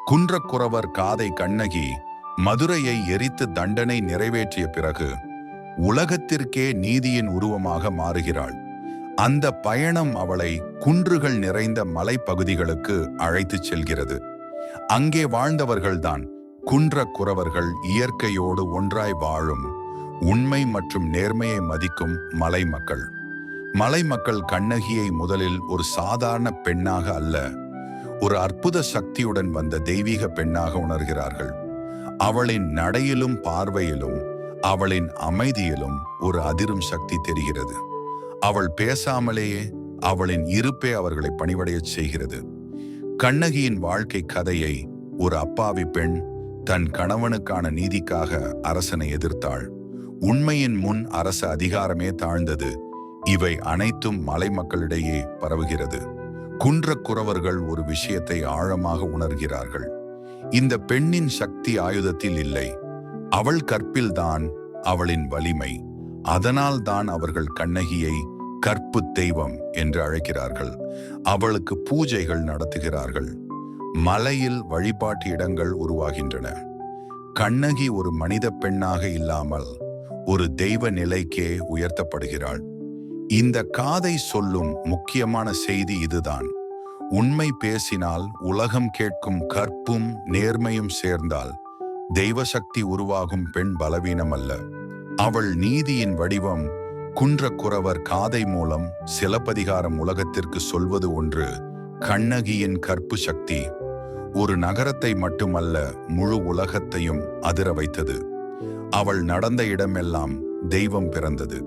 குன்றக்குறவர் காதை கண்ணகி மதுரையை எரித்து தண்டனை நிறைவேற்றிய பிறகு உலகத்திற்கே நீதியின் உருவமாக மாறுகிறாள். அந்த பயணம் அவளை குன்றுகள் நிறைந்த மலைப்பகுதிகளுக்கு அழைத்துச் செல்கிறது. அங்கே வாழ்ந்தவர்கள்தான் குன்றக்குறவர்கள், இயற்கையோடு ஒன்றாய் வாழும், உண்மை மற்றும் நேர்மையை மதிக்கும் மலை மக்கள். மலை மக்கள் கண்ணகியை முதலில் ஒரு சாதாரண பெண்ணாக அல்ல, ஒரு அற்புத சக்தியுடன் வந்த தெய்வீக பெண்ணாக உணர்கிறார்கள். அவளின் நடையிலும் பார்வையிலும் அவளின் அமைதியிலும் ஒரு அதிரும் சக்தி தெரிகிறது. அவள் பேசாமலேயே அவளின் இருப்பே அவர்களை பணிவடையச் செய்கிறது. கண்ணகியின் வாழ்க்கை கதையை ஒரு அப்பாவி பெண் தன் கணவனுக்கான நீதிக்காக அரசனை எதிர்த்தாள். உண்மையின் முன் அரச அதிகாரமே தாழ்ந்தது. இவை அனைத்தும் மலை மக்களிடையே பரவுகிறது. குன்றக்குறவர்கள் ஒரு விஷயத்தை ஆழமாக உணர்கிறார்கள். இந்த பெண்ணின் சக்தி ஆயுதத்தில் இல்லை, அவள் கற்பில்தான் அவளின் வலிமை. அதனால் தான் அவர்கள் கண்ணகியை கற்பு தெய்வம் என்று அழைக்கிறார்கள். அவளுக்கு பூஜைகள் நடத்துகிறார்கள். மலையில் வழிபாட்டு இடங்கள் உருவாகின்றன. கண்ணகி ஒரு மனித பெண்ணாக இல்லாமல் ஒரு தெய்வ நிலைக்கே உயர்த்தப்படுகிறாள். இந்த காதை சொல்லும் முக்கியமான செய்தி இதுதான். உண்மை பேசினால், உலகம் கேட்கும் கற்பும் நேர்மையும் சேர்ந்தால் தெய்வ சக்தி உருவாகும். பெண் பலவீனம் அல்ல, அவள் நீதியின் வடிவம். குன்றக்குறவர் காதை மூலம் சிலப்பதிகாரம் உலகத்திற்கு சொல்வது ஒன்று: கண்ணகியின் கற்பு சக்தி ஒரு நகரத்தை மட்டுமல்ல, முழு உலகத்தையும் அதிர வைத்தது. அவள் நடந்த இடமெல்லாம் தெய்வம் பிறந்தது.